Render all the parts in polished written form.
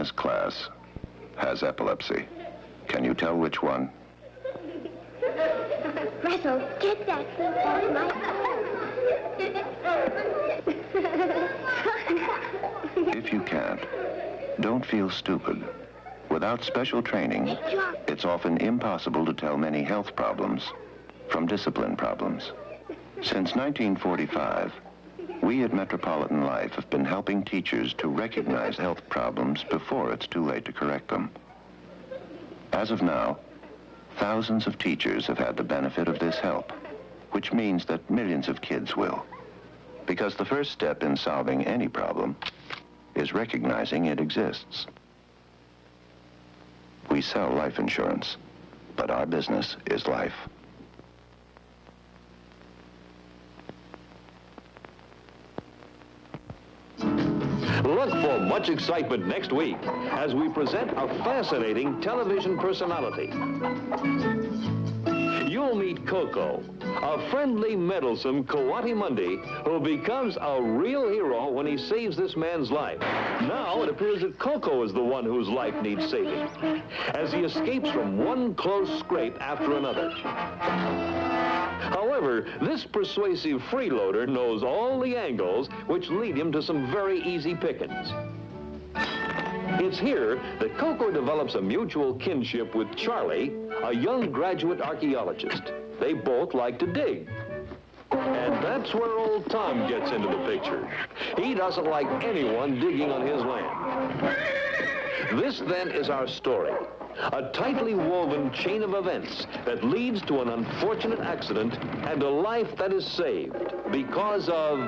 this class has epilepsy. Can you tell which one? Russell, get that thing off my phone. If you can't, don't feel stupid. Without special training, it's often impossible to tell many health problems from discipline problems. Since 1945, we at Metropolitan Life have been helping teachers to recognize health problems before it's too late to correct them. As of now, thousands of teachers have had the benefit of this help, which means that millions of kids will. Because the first step in solving any problem is recognizing it exists. We sell life insurance, but our business is life. Look for much excitement next week as we present a fascinating television personality. You'll meet Coco, a friendly, meddlesome Coatimundi who becomes a real hero when he saves this man's life. Now it appears that Coco is the one whose life needs saving, as he escapes from one close scrape after another. However, this persuasive freeloader knows all the angles which lead him to some very easy pickings. It's here that Coco develops a mutual kinship with Charlie, a young graduate archaeologist. They both like to dig. And that's where old Tom gets into the picture. He doesn't like anyone digging on his land. This, then, is our story. A tightly woven chain of events that leads to an unfortunate accident and a life that is saved because of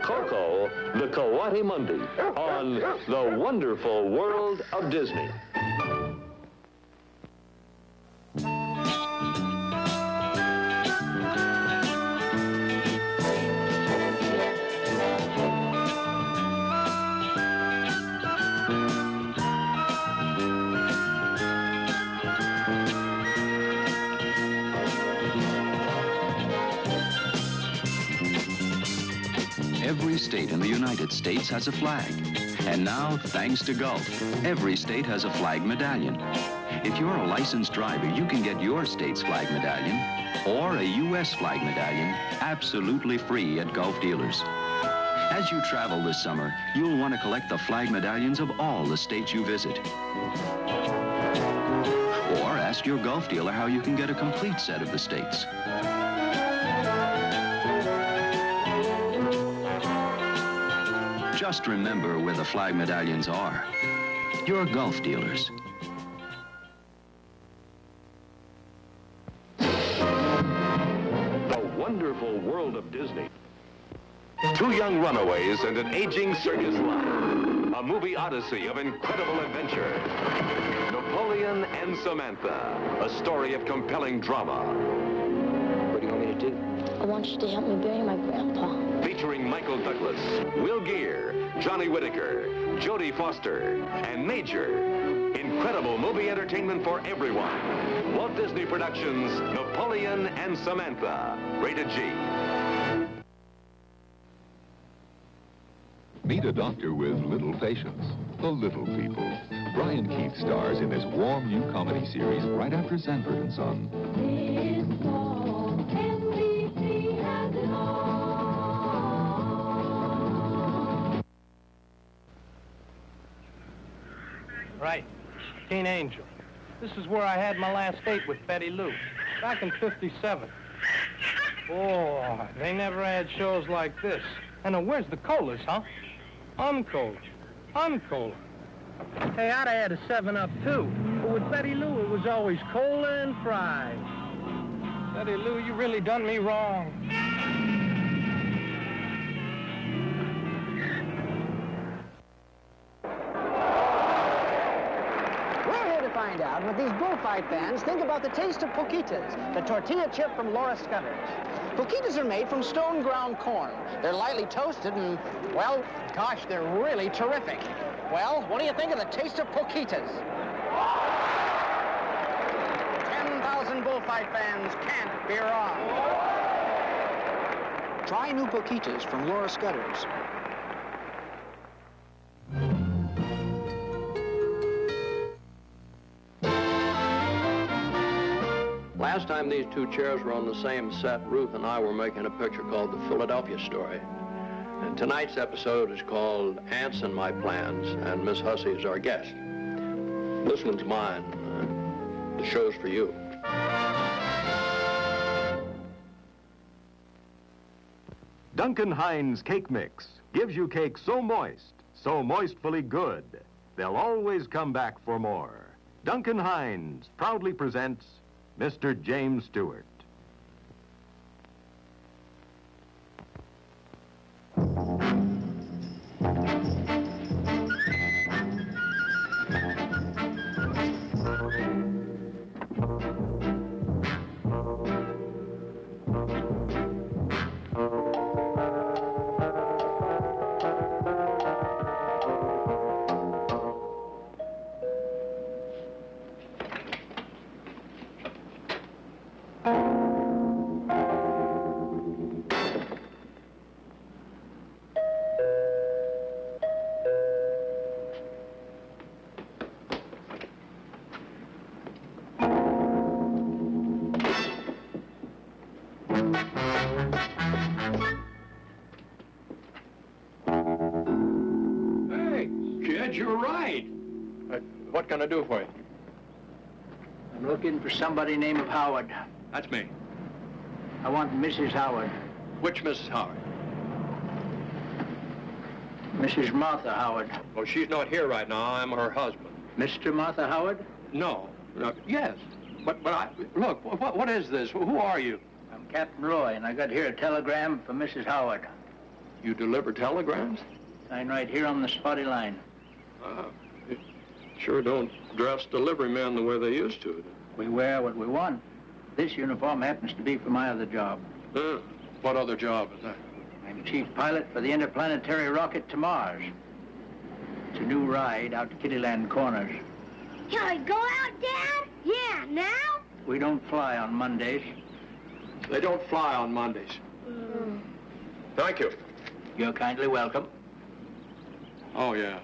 Coco, the Coatimundi, on The Wonderful World of Disney. Every state in the United States has a flag. And now, thanks to Gulf, every state has a flag medallion. If you're a licensed driver, you can get your state's flag medallion or a U.S. flag medallion absolutely free at Gulf dealers. As you travel this summer, you'll want to collect the flag medallions of all the states you visit. Or ask your Gulf dealer how you can get a complete set of the states. Just remember where the flag medallions are. Your Gulf dealers. The Wonderful World of Disney. Two young runaways and an aging circus line. A movie odyssey of incredible adventure. Napoleon and Samantha. A story of compelling drama. What do you want me to do? I want you to help me bury my grandpa. Featuring Michael Douglas, Will Geer, Johnny Whitaker, Jodie Foster, and Major. Incredible movie entertainment for everyone. Walt Disney Productions, Napoleon and Samantha. Rated G. Meet a doctor with little patience. The Little People. Brian Keith stars in this warm new comedy series right after Sanford and Son. Right. Teen Angel. This is where I had my last date with Betty Lou, back in '57. Oh, they never had shows like this. And where's the colas, huh? Uncola. Uncola. Hey, I'd have had a 7-Up, too. But with Betty Lou, it was always cola and fries. Betty Lou, you really done me wrong. Find out what these bullfight fans think about the taste of poquitas, the tortilla chip from Laura Scudder's. Poquitas are made from stone ground corn. They're lightly toasted and, well, gosh, they're really terrific. Well, what do you think of the taste of poquitas? 10,000 bullfight fans can't be wrong. Try new poquitas from Laura Scudder's. Last time these two chairs were on the same set, Ruth and I were making a picture called The Philadelphia Story. And tonight's episode is called Ants and My Plans, and Miss Hussey is our guest. This one's mine. The show's for you. Duncan Hines Cake Mix gives you cake so moistfully good, they'll always come back for more. Duncan Hines proudly presents Mr. James Stewart. You're right. What can I do for you? I'm looking for somebody named Howard. That's me. I want Mrs. Howard. Which Mrs. Howard? Mrs. Martha Howard. Oh, she's not here right now. I'm her husband. Mr. Martha Howard? No. Yes. But look, what is this? Who are you? I'm Captain Roy, and I got here a telegram for Mrs. Howard. You deliver telegrams? Sign right here on the spotty line. Sure don't dress delivery men the way they used to. We wear what we want. This uniform happens to be for my other job. What other job is that? I'm chief pilot for the interplanetary rocket to Mars. It's a new ride out to Kittyland Corners. Can I go out, Dad? Yeah, now? We don't fly on Mondays. They don't fly on Mondays. Thank you. You're kindly welcome. Oh, yeah.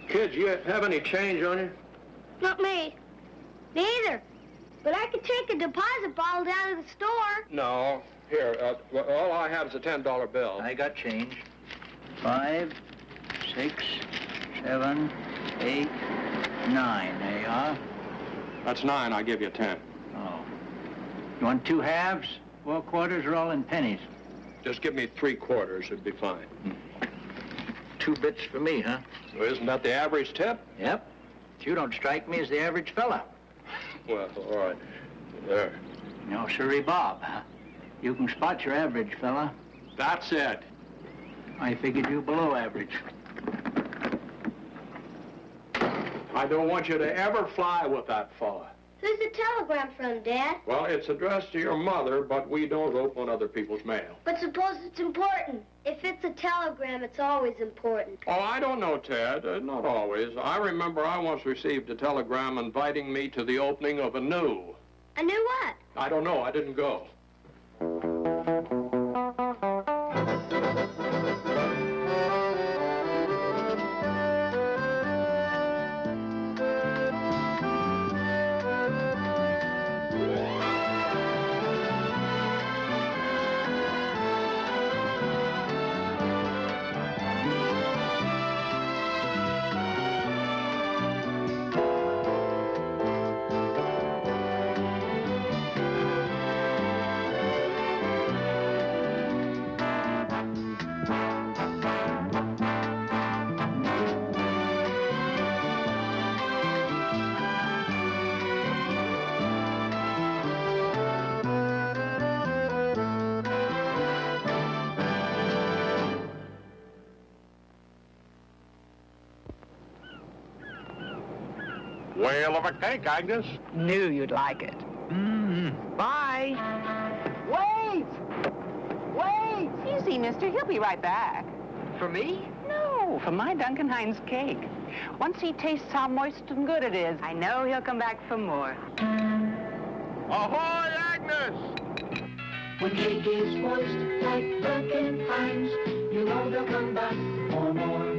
Kids, you have any change on you? Not me. Neither. But I could take a deposit bottle down to the store. No. Here, all I have is a $10 bill. I got change. 5, 6, 7, 8, 9. There you are. That's 9. I give you 10. Oh. You want 2 halves, 4 quarters, or all in pennies? Just give me 3 quarters. It'd be fine. 2 bits for me, huh? Well, isn't that the average tip? Yep. You don't strike me as the average fella. Well, all right. There. No, sirree, Bob. You can spot your average fella. That's it. I figured you below average. I don't want you to ever fly with that fella. Who's the telegram from, Dad? Well, it's addressed to your mother, but we don't open other people's mail. But suppose it's important. If it's a telegram, it's always important. Oh, I don't know, Ted. Not always. I remember I once received a telegram inviting me to the opening of a new. A new what? I don't know. I didn't go. Whale of a cake, Agnes. Knew you'd like it. Bye. Wait! Wait! Easy, mister. He'll be right back. For me? No, for my Duncan Hines cake. Once he tastes how moist and good it is, I know he'll come back for more. Ahoy, Agnes! When cake is moist like Duncan Hines, you know they'll come back for more.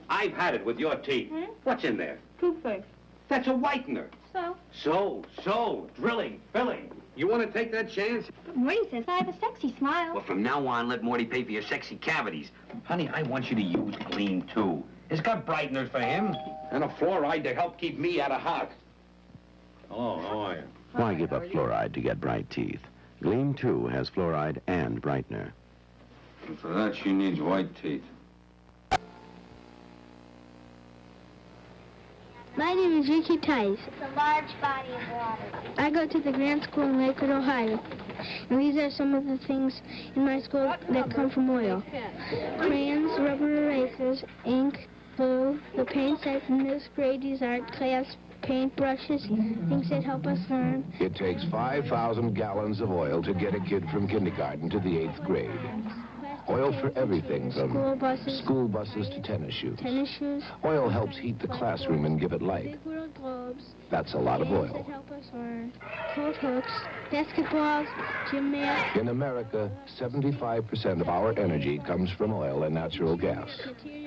I've had it with your teeth. What's in there? Toothpaste. That's a whitener. So. Drilling, filling. You want to take that chance? Morty says I have a sexy smile. Well, from now on, let Morty pay for your sexy cavities. Honey, I want you to use Gleam 2. It's got brighteners for him. And a fluoride to help keep me out of hot. Hello, how are you? Why give up fluoride to get bright teeth? Gleam 2 has fluoride and brightener. And for that, she needs white teeth. My name is Ricky Tice. It's a large body of water. I go to the Grand School in Lakewood, Ohio. And these are some of the things in my school that come from oil. Crayons, rubber erasers, ink, glue, the paint sets in this grade, these art class, paint brushes, things that help us learn. It takes 5,000 gallons of oil to get a kid from kindergarten to the 8th grade. Oil for everything from school buses to tennis shoes. Oil helps heat the classroom and give it light. Big world globes. That's a lot of oil. That help us learn. Coat hooks, basketballs, gym mats. In America, 75% of our energy comes from oil and natural gas.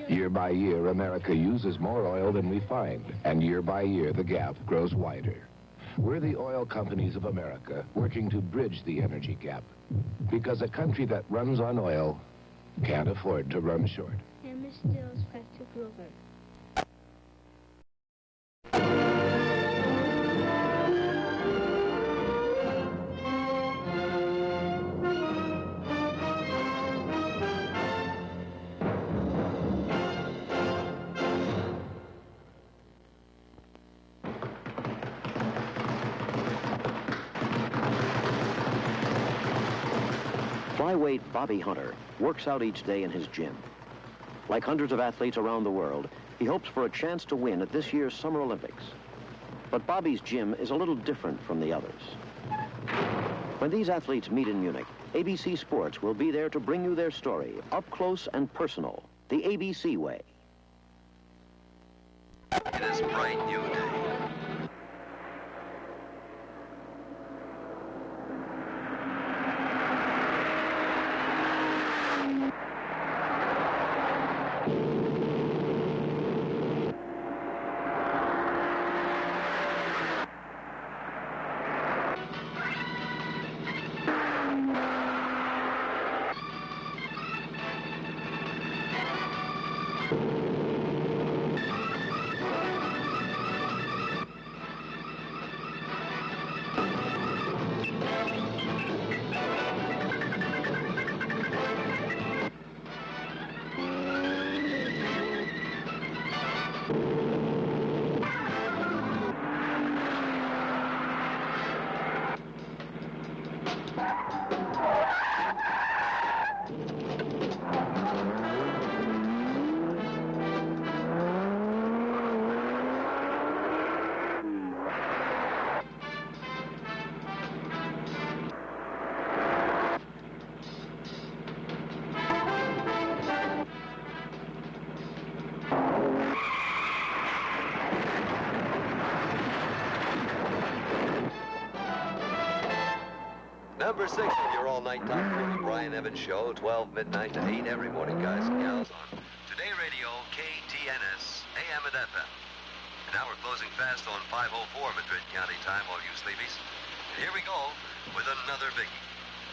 Year by year, America uses more oil than we find, and year by year, the gap grows wider. We're the oil companies of America working to bridge the energy gap, because a country that runs on oil can't afford to run short. And Miss Still's plastic rover. Flyweight Bobby Hunter works out each day in his gym. Like hundreds of athletes around the world, he hopes for a chance to win at this year's Summer Olympics. But Bobby's gym is a little different from the others. When these athletes meet in Munich, ABC Sports will be there to bring you their story, up close and personal, the ABC way. It is a bright new day. Number 6 on your all-night top crew, the Brian Evans Show, 12 midnight to 8 every morning, guys and gals, on Today Radio, KTNS, AM and FM. And now we're closing fast on 5:04 Madrid County time, all you sleepies. And here we go with another biggie.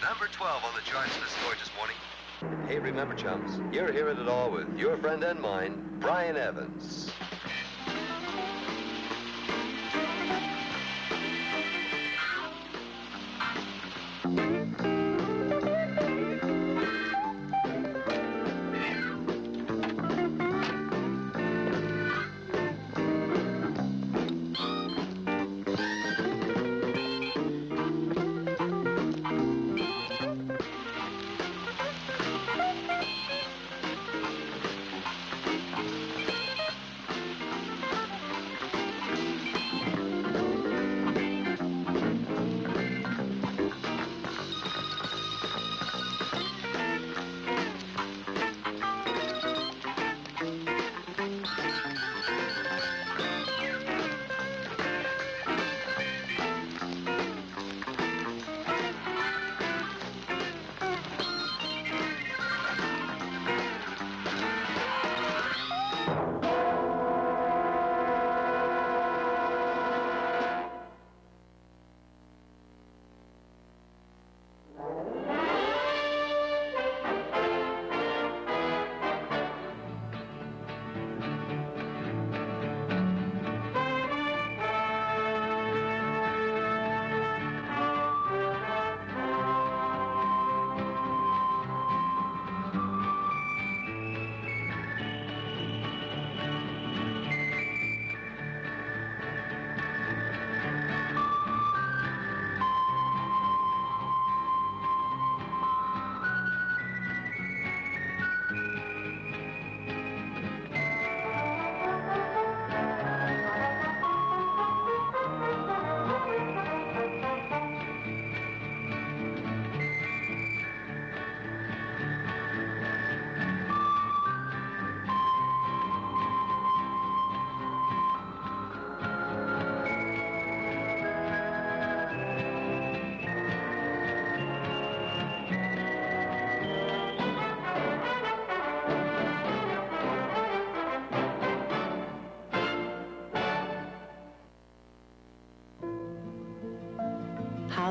Number 12 on the charts this gorgeous morning. Hey, remember, chums, you're hearing it all with your friend and mine, Brian Evans.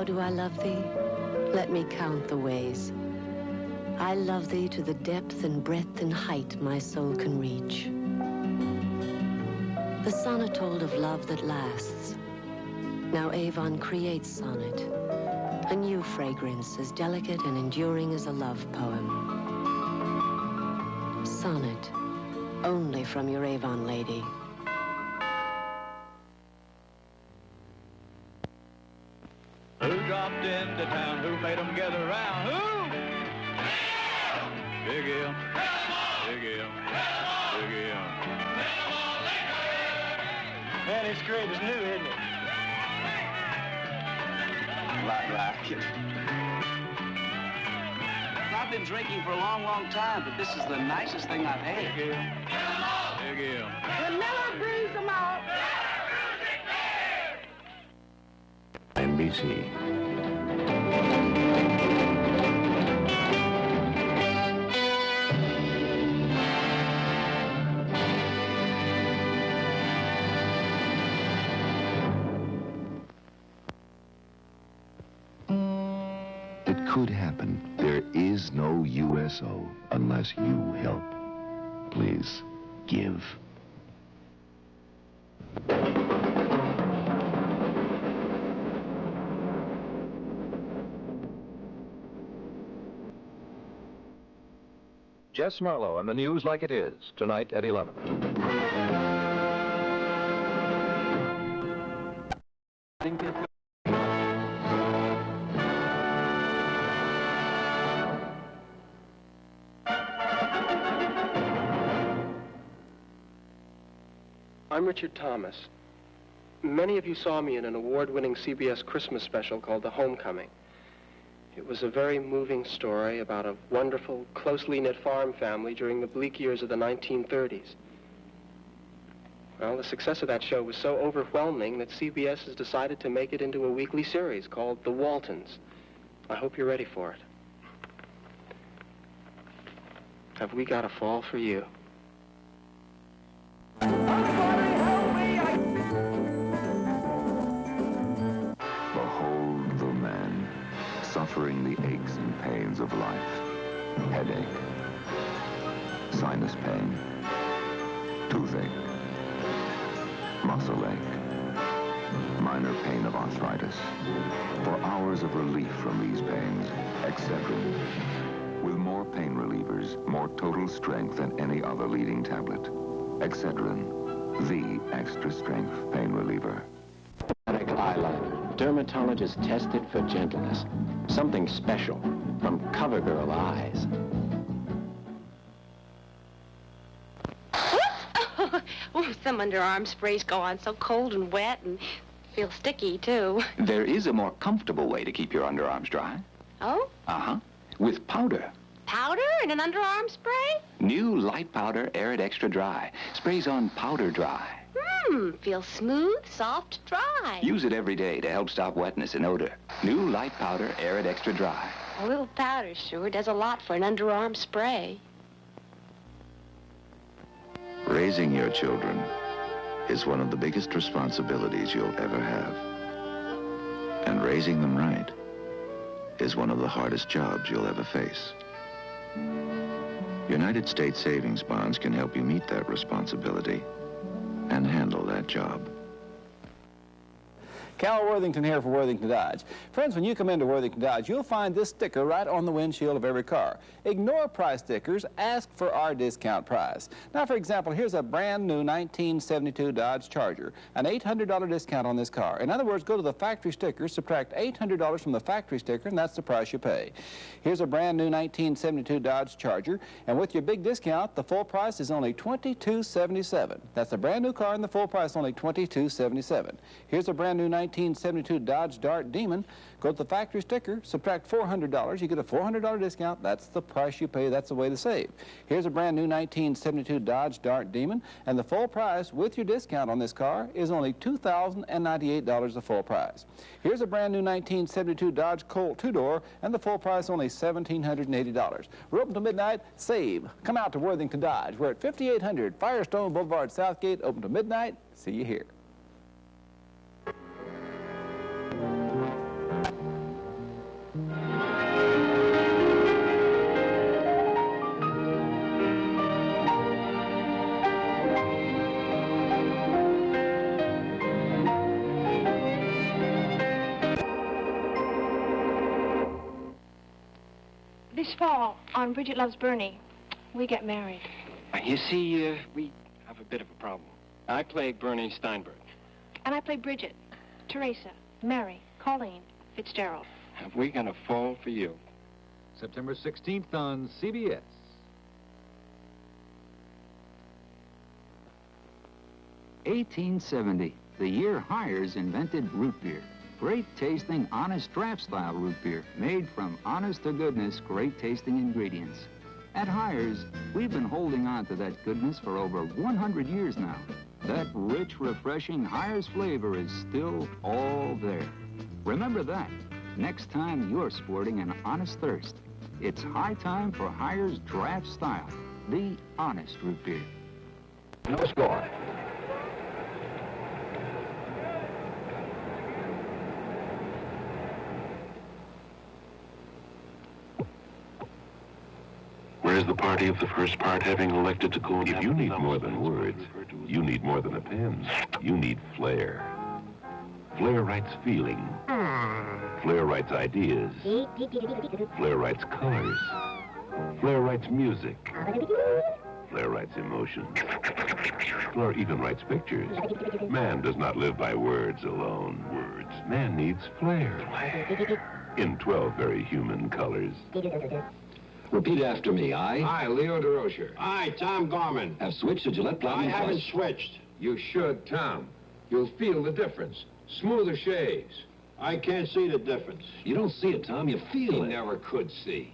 How do I love thee? Let me count the ways. I love thee to the depth and breadth and height my soul can reach. The sonnet told of love that lasts. Now Avon creates sonnet, a new fragrance as delicate and enduring as a love poem. Sonnet, only from your Avon lady. Who dropped into town? Who made them gather round? Who? Big L. Big L. Big L. Man, it's great. It's new, isn't it? Like it. I've been drinking for a long, long time, but this is the nicest thing I've had. Big L. Big L. When Miller brews them out. KNBC. It could happen. There is no USO unless you help. Please, give. Jess Marlowe and the news like it is, tonight at 11. I'm Richard Thomas. Many of you saw me in an award-winning CBS Christmas special called The Homecoming. It was a very moving story about a wonderful, closely knit farm family during the bleak years of the 1930s. Well, the success of that show was so overwhelming that CBS has decided to make it into a weekly series called The Waltons. I hope you're ready for it. Have we got a fall for you? Behold the man suffering the aches and pains of life. Headache, sinus pain, toothache, muscle ache, minor pain of arthritis. For hours of relief from these pains, Excedrin. With more pain relievers, more total strength than any other leading tablet. Excedrin, the extra strength pain reliever. Eyeliner. Dermatologist tested for gentleness. Something special from CoverGirl eyes. Oh, some underarm sprays go on so cold and wet and feel sticky, too. There is a more comfortable way to keep your underarms dry. Oh? Uh-huh. With powder. Powder in an underarm spray? New Light Powder Arid Extra Dry. Sprays on powder dry. Feels smooth, soft, dry. Use it every day to help stop wetness and odor. New Light Powder Arid Extra Dry. A little powder sure does a lot for an underarm spray. Raising your children is one of the biggest responsibilities you'll ever have. And raising them right is one of the hardest jobs you'll ever face. United States savings bonds can help you meet that responsibility and handle that job. Cal Worthington here for Worthington Dodge. Friends, when you come into Worthington Dodge, you'll find this sticker right on the windshield of every car. Ignore price stickers, ask for our discount price. Now, for example, here's a brand new 1972 Dodge Charger, an $800 discount on this car. In other words, go to the factory sticker, subtract $800 from the factory sticker, and that's the price you pay. Here's a brand new 1972 Dodge Charger, and with your big discount, the full price is only $22.77. That's a brand new car, and the full price only $22.77. Here's a brand new 1972 Dodge Dart Demon. Go to the factory sticker, subtract $400, you get a $400 discount. That's the price you pay. That's the way to save. Here's a brand new 1972 Dodge Dart Demon, and the full price with your discount on this car is only $2,098, the full price. Here's a brand new 1972 Dodge Colt two-door, and the full price only $1,780. We're open till midnight. Save. Come out to Worthington Dodge. We're at 5800 Firestone Boulevard, Southgate, open till midnight. See you here. fall on Bridget Loves Bernie. We get married. You see, we have a bit of a problem. I play Bernie Steinberg. And I play Bridget, Teresa, Mary, Colleen, Fitzgerald. Have we gonna fall for you? September 16th on CBS. $1870, the year Hires invented root beer. Great tasting, honest draft style root beer, made from honest to goodness, great tasting ingredients. At Hires, we've been holding on to that goodness for over 100 years now. That rich, refreshing Hires flavor is still all there. Remember that next time you're sporting an honest thirst. It's high time for Hires draft style, the honest root beer. No score. Where's the party of the first part having elected to go? If you need more than words, you need more than a pen. You need flair. Flair writes feeling. Flair writes ideas. Flair writes colors. Flair writes music. Flair writes emotion. Flair even writes pictures. Man does not live by words alone. Man needs flair. In 12 very human colors. Repeat after me. I, Leo DeRocher. I, Tom Gorman. Have switched to Gillette Platinum I haven't Plus. switched. You should, Tom. You'll feel the difference. Smoother shaves. I can't see the difference. You don't see it, Tom. You feel He it. never could see.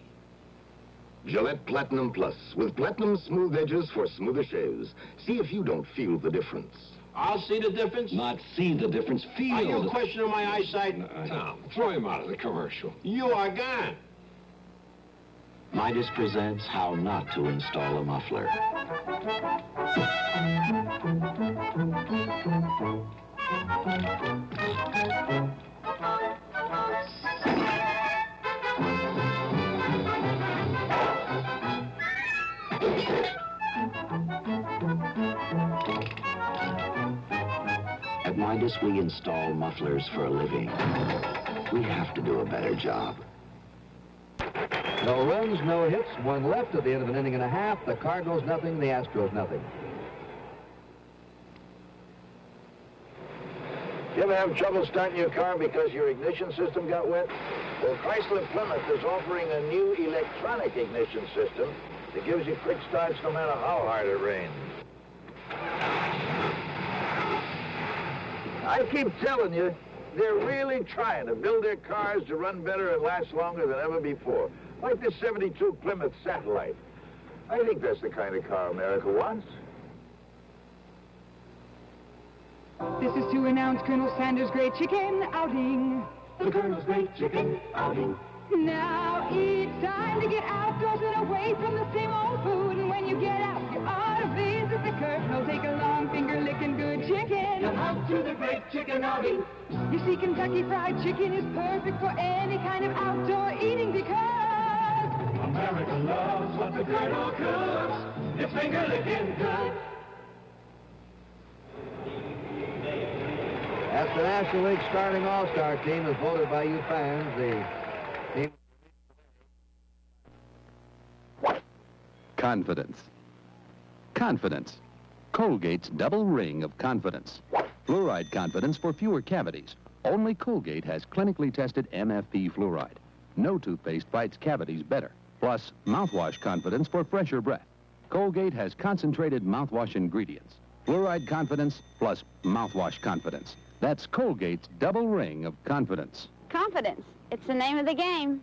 Gillette Platinum Plus, with platinum smooth edges for smoother shaves. See if you don't feel the difference. I'll see the difference? Not see the difference, feel Are you the... questioning my eyesight? Tom, throw him out of the commercial. You are gone. Midas presents how not to install a muffler. At Midas, we install mufflers for a living. We have to do a better job. No runs, no hits, one left at the end of an inning and a half. The Cardinals nothing, the Astros nothing. You ever have trouble starting your car because your ignition system got wet? Well, Chrysler Plymouth is offering a new electronic ignition system that gives you quick starts no matter how hard it rains. I keep telling you, they're really trying to build their cars to run better and last longer than ever before. Like this 72 Plymouth Satellite. I think that's the kind of car America wants. This is to announce Colonel Sanders' great chicken outing. The Colonel's great chicken outing. Now it's time to get outdoors and away from the same old food. And when you get out, you ought to visit the Colonel. Take a long finger licking good chicken. Come out to the great chicken outing. You see, Kentucky Fried Chicken is perfect for any kind of outdoor eating because America loves what the Colonel cooks. It's finger licking good. That's the National League starting all-star team as voted by you fans. The team... Confidence. Confidence. Colgate's double ring of confidence. Fluoride confidence for fewer cavities. Only Colgate has clinically tested MFP fluoride. No toothpaste fights cavities better. Plus, mouthwash confidence for fresher breath. Colgate has concentrated mouthwash ingredients. Fluoride confidence plus mouthwash confidence. That's Colgate's double ring of confidence. Confidence. It's the name of the game.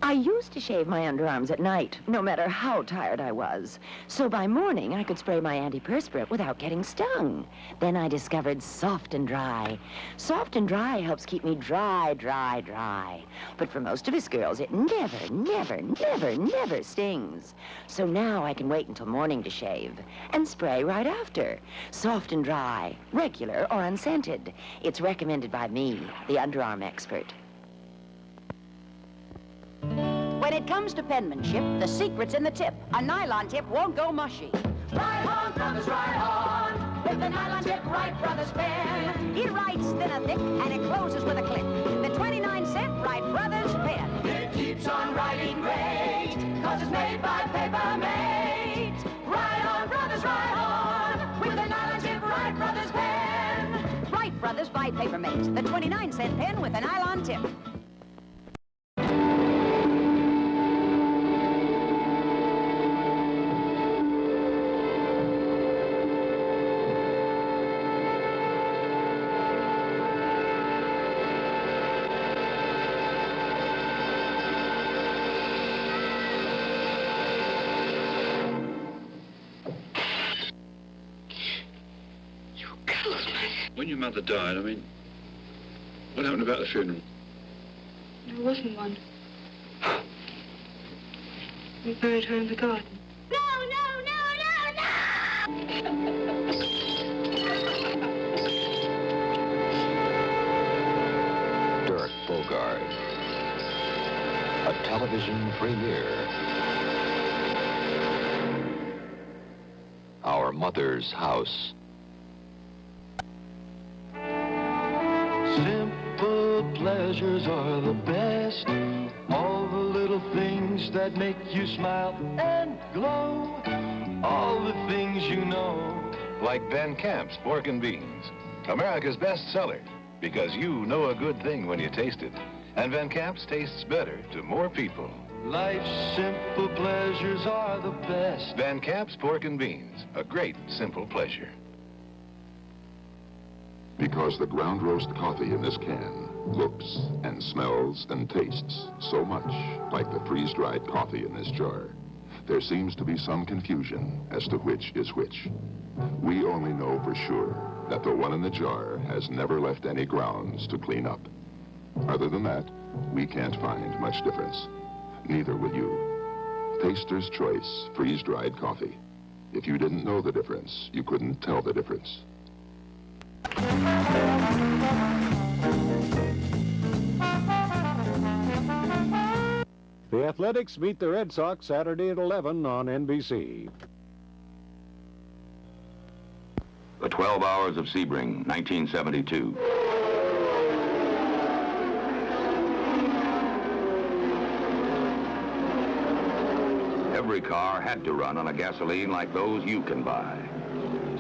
I used to shave my underarms at night, no matter how tired I was. So by morning, I could spray my antiperspirant without getting stung. Then I discovered Soft and Dry. Soft and Dry helps keep me dry, dry, dry. But for most of us girls, it never, never, never, never stings. So now I can wait until morning to shave and spray right after. Soft and Dry, regular or unscented. It's recommended by me, the underarm expert. When it comes to penmanship, the secret's in the tip. A nylon tip won't go mushy. Ride on, brothers, ride on. With the nylon tip, Wright Brothers pen. It writes thin and thick, and it closes with a click. The 29-cent Wright Brothers pen. It keeps on writing red. the mates. Ride on, brothers, ride on, with a nylon tip Wright Brothers pen. Wright Brothers buy paper mates, the 29-cent pen with a nylon tip. When your mother died, I mean, what happened about the funeral? There wasn't one. We buried her in the garden. No, no, no, no, no! Dirk Bogarde. A television premiere. Our Mother's House. Simple pleasures are the best. All the little things that make you smile and glow. All the things you know. Like Van Camp's Pork and Beans, America's best seller, because you know a good thing when you taste it. And Van Camp's tastes better to more people. Life's simple pleasures are the best. Van Camp's Pork and Beans, a great simple pleasure. Because the ground roast coffee in this can looks and smells and tastes so much like the freeze-dried coffee in this jar, there seems to be some confusion as to which is which. We only know for sure that the one in the jar has never left any grounds to clean up. Other than that, we can't find much difference. Neither will you. Taster's Choice freeze-dried coffee. If you didn't know the difference, you couldn't tell the difference. The Athletics meet the Red Sox Saturday at 11 on NBC. The 12 Hours of Sebring, 1972. Every car had to run on a gasoline like those you can buy.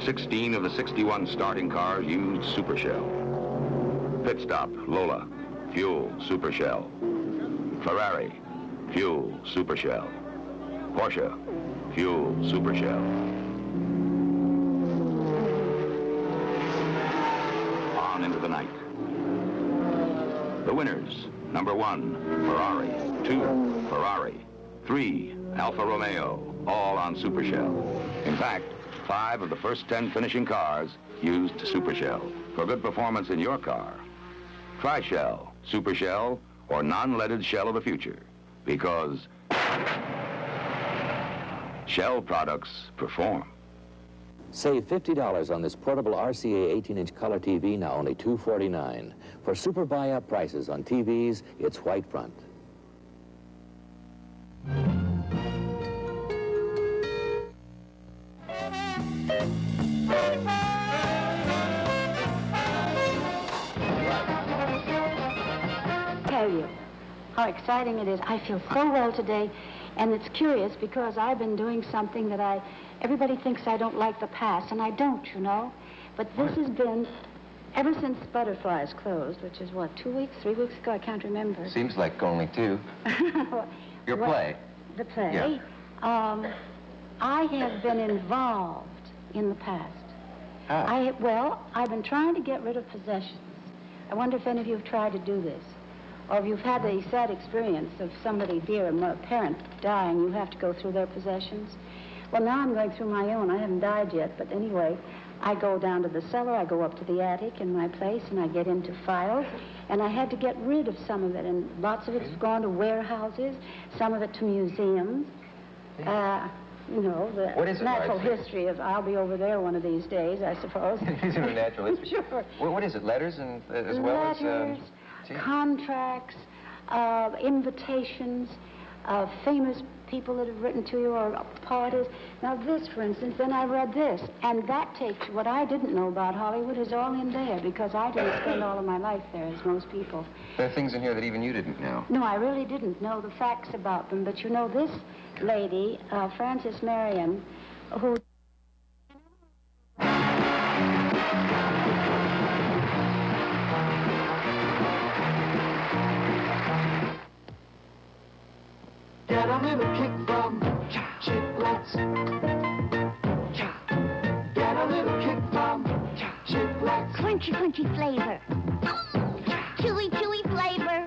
16 of the 61 starting cars used Super Shell. Pit Stop, Lola, fuel, Super Shell. Ferrari, fuel, Super Shell. Porsche, fuel, Super Shell. On into the night. The winners, number 1, Ferrari, 2, Ferrari, 3, Alfa Romeo, all on Super Shell. In fact, 5 of the first 10 finishing cars used Super Shell. For good performance in your car, try Shell, Super Shell, or non-leaded Shell of the future, because Shell products perform. Save $50 on this portable RCA 18-inch color TV, now only $249. For super buy-up prices on TVs, it's white front. Tell you how exciting it is. I feel so well today, and it's curious because I've been doing something that everybody thinks I don't like the past, and I don't, you know. But this has been ever since Butterflies closed, which is what, 2 weeks, 3 weeks ago? I can't remember. Seems like only 2. Your play. The play. Yeah. I have been involved in the past. How? Well, I've been trying to get rid of possessions. I wonder if any of you have tried to do this. Or if you've had the sad experience of somebody dear, a parent dying, you have to go through their possessions. Well, now I'm going through my own. I haven't died yet, but anyway, I go down to the cellar, I go up to the attic in my place, and I get into files, and I had to get rid of some of it, and lots of it's gone to warehouses, some of it to museums. You know, What is it, natural largely? history of, I'll be over there one of these days, I suppose. Museum of Natural History. Sure. Well, what is it, letters and as well as... Letters, contracts, invitations, famous people that have written to you or poetess. Now this, for instance, then I read this. And that takes what I didn't know about Hollywood is all in there because I didn't spend all of my life there as most people. There are things in here that even you didn't know. No, I really didn't know the facts about them. But you know, this lady, Frances Marion, who... Get a little kick from chiclets. Get a little kick from chiclets. Crunchy, crunchy flavor. Chewy, chewy flavor.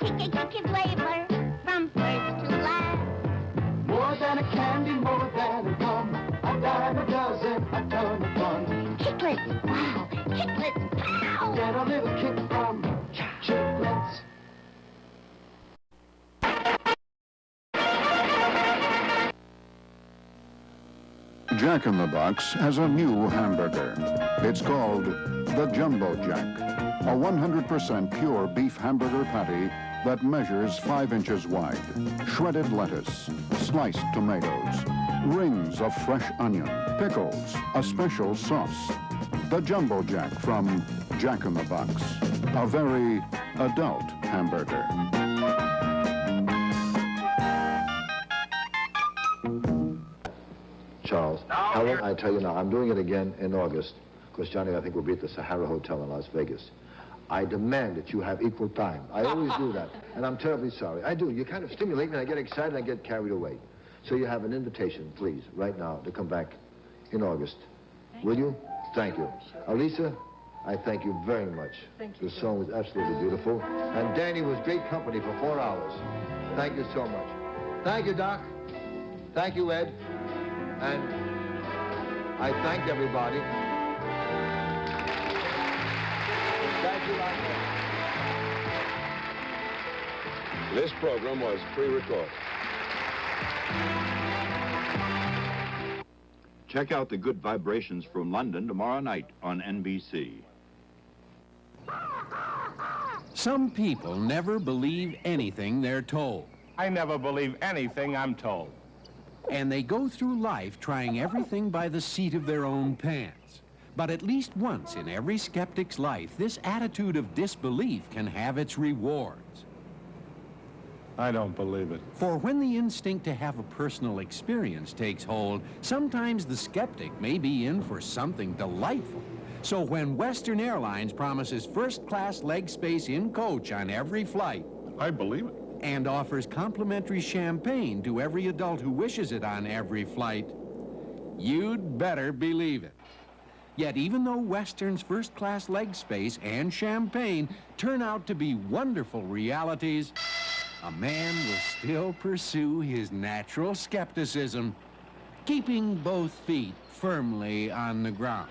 Kicky, kicky flavor. From first to last. More than a candy, more than a gum. A dime a dozen, a ton of fun. Chiclets, wow. Chiclets, pow. Get a little kick from chiclets. Jack in the Box has a new hamburger. It's called the Jumbo Jack, a 100% pure beef hamburger patty that measures 5 inches wide, shredded lettuce, sliced tomatoes, rings of fresh onion, pickles, a special sauce. The Jumbo Jack from Jack in the Box, a very adult hamburger. Charles, Helen, I tell you now, I'm doing it again in August, because Johnny, I think, will be at the Sahara Hotel in Las Vegas. I demand that you have equal time. I always do that, and I'm terribly sorry. I do. You kind of stimulate me, and I get excited, and I get carried away. So you have an invitation, please, right now, to come back in August. Will you? Thank you. Alisa, I thank you very much. Thank you. The song was absolutely beautiful, and Danny was great company for 4 hours. Thank you so much. Thank you, Doc. Thank you, Ed. And I thank everybody. Thank you, Michael. This program was pre-recorded. Check out the Good Vibrations from London tomorrow night on NBC. Some people never believe anything they're told. I never believe anything I'm told. And they go through life trying everything by the seat of their own pants. But at least once in every skeptic's life, this attitude of disbelief can have its rewards. I don't believe it. For when the instinct to have a personal experience takes hold, sometimes the skeptic may be in for something delightful. So when Western Airlines promises first-class leg space in coach on every flight, I believe it. And offers complimentary champagne to every adult who wishes it on every flight, you'd better believe it. Yet even though Western's first-class leg space and champagne turn out to be wonderful realities, a man will still pursue his natural skepticism, keeping both feet firmly on the ground.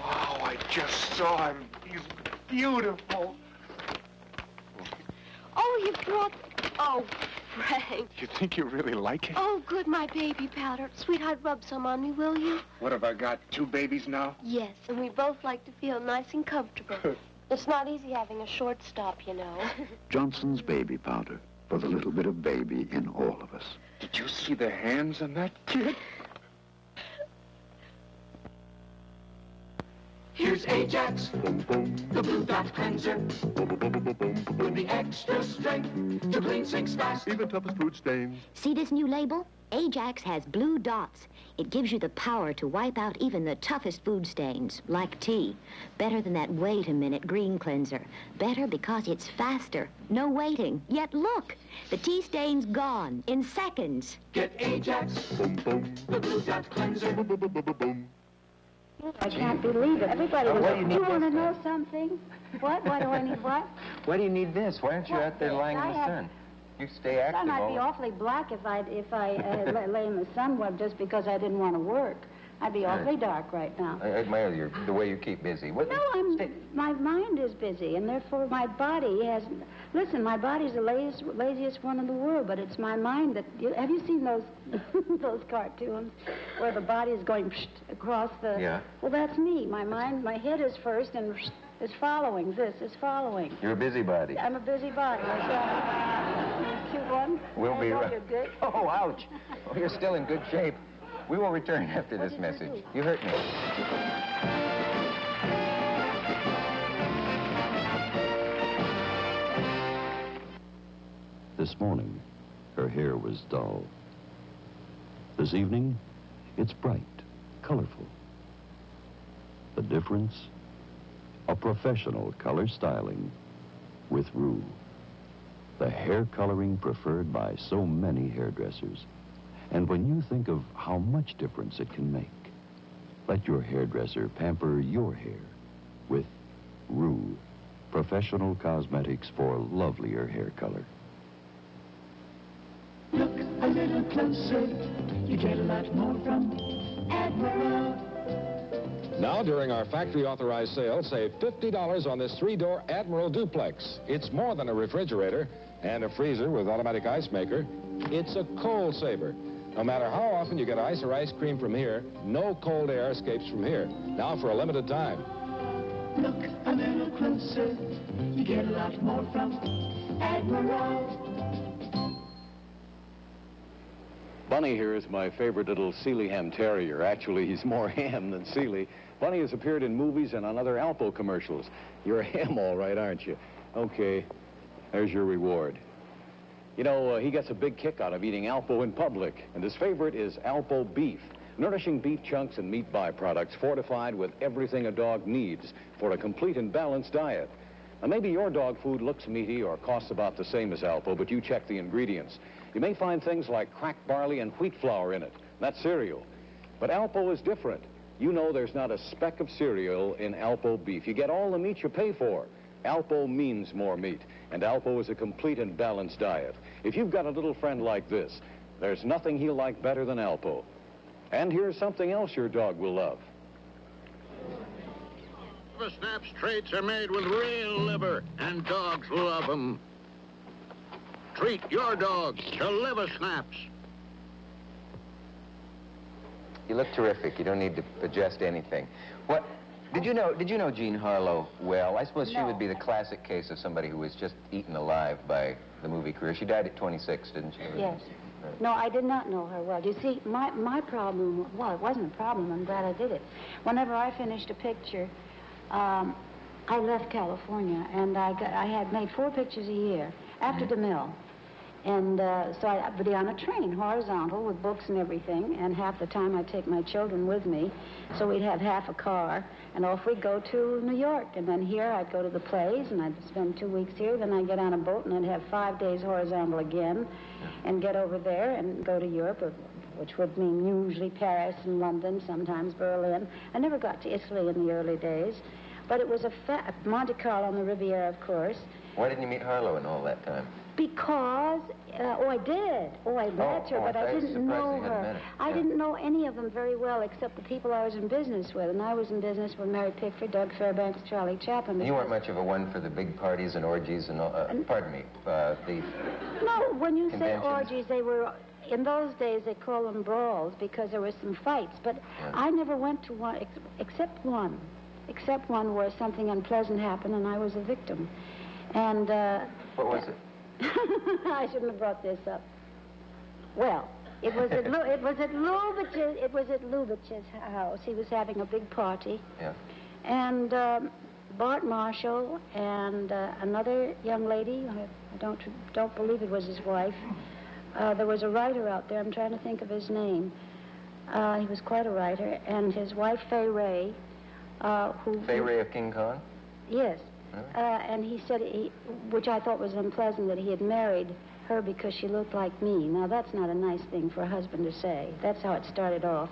Wow, I just saw him. He's beautiful. Oh, you brought... Oh, Frank. You think you really like it? Oh, good, my baby powder. Sweetheart, rub some on me, will you? What have I got, 2 babies now? Yes, and we both like to feel nice and comfortable. It's not easy having a short stop, you know. Johnson's baby powder for the little bit of baby in all of us. Did you see the hands on that kid? Here's Ajax, the Blue Dot Cleanser, with the extra strength to clean sinks fast. Even toughest food stains. See this new label? Ajax has blue dots. It gives you the power to wipe out even the toughest food stains, like tea. Better than that wait-a-minute green cleanser. Better because it's faster. No waiting. Yet look, the tea stain's gone in seconds. Get Ajax, the Blue Dot Cleanser. I can't believe it. Everybody was why like, do do you you need want to this know something? What? Why do I need what? Why do you need this? Why aren't you out there lying in the sun? You stay active Sun, I'd all be the... awfully black if I lay in the sun just because I didn't want to work. I'd be awfully dark right now. I admire the way you keep busy. What, No, my mind is busy, and therefore my body has... Listen, my body's the laziest one in the world, but it's my mind that... Have you seen those those cartoons where the body is going across the... Yeah. Well, that's me. My mind, my head is first, and is following. This is following. You're a busybody. I'm a busybody. That's right. Cute one. We'll be right. You're good. Oh, ouch. Oh, you're still in good shape. We will return after this message. You hurt me. This morning, her hair was dull. This evening, it's bright, colorful. The difference? A professional color styling with Rue. The hair coloring preferred by so many hairdressers. And when you think of how much difference it can make, let your hairdresser pamper your hair with Rue, professional cosmetics for lovelier hair color. Look a little closer, you get a lot more from Admiral. Now, during our factory-authorized sale, save $50 on this 3-door Admiral Duplex. It's more than a refrigerator and a freezer with automatic ice maker. It's a cold saver. No matter how often you get ice or ice cream from here, no cold air escapes from here. Now for a limited time. Look a little closer, you get a lot more from Admiral. Bunny here is my favorite little Sealy-Ham Terrier. Actually, he's more ham than Sealy. Bunny has appeared in movies and on other Alpo commercials. You're a ham, all right, aren't you? Okay, there's your reward. You know, he gets a big kick out of eating Alpo in public, and his favorite is Alpo beef. Nourishing beef chunks and meat byproducts fortified with everything a dog needs for a complete and balanced diet. Now, maybe your dog food looks meaty or costs about the same as Alpo, but you check the ingredients. You may find things like cracked barley and wheat flour in it. That's cereal. But Alpo is different. You know there's not a speck of cereal in Alpo beef. You get all the meat you pay for. Alpo means more meat, and Alpo is a complete and balanced diet. If you've got a little friend like this, there's nothing he'll like better than Alpo. And here's something else your dog will love. Liver Snaps treats are made with real liver, and dogs love them. Treat your dog to Liver Snaps. You look terrific. You don't need to adjust anything. What? Did you know Jean Harlow well? I suppose she would be the classic case of somebody who was just eaten alive by the movie career. She died at 26, didn't she? Yes. No, I did not know her well. You see, my problem, well, it wasn't a problem. I'm glad I did it. Whenever I finished a picture, I left California, and I had made 4 pictures a year after DeMille. And so I'd be on a train, horizontal, with books and everything, and half the time I'd take my children with me, so we'd have half a car, and off we'd go to New York. And then here I'd go to the plays, and I'd spend 2 weeks here, then I'd get on a boat, and I'd have 5 days horizontal again, and get over there and go to Europe, which would mean usually Paris and London, sometimes Berlin. I never got to Italy in the early days, but it was Monte Carlo on the Riviera, of course. Why didn't you meet Harlow in all that time? Because, I did. I met her, but I didn't know her. I didn't know any of them very well, except the people I was in business with. And I was in business with Mary Pickford, Doug Fairbanks, Charlie Chaplin. You weren't much of a one for the big parties and orgies and all, pardon me, the No, when you say orgies, they were, in those days, they called them brawls because there were some fights. But I never went to one, except one where something unpleasant happened and I was a victim. And, what was it? I shouldn't have brought this up. Well, it was at Lubitsch's house. He was having a big party. Yeah. And Bart Marshall and another young lady, I don't believe it was his wife. There was a writer out there. I'm trying to think of his name. He was quite a writer, and his wife Fay Ray, Fay Ray of King Kong? Yes. And he said, which I thought was unpleasant, that he had married her because she looked like me. Now, that's not a nice thing for a husband to say. That's how it started off.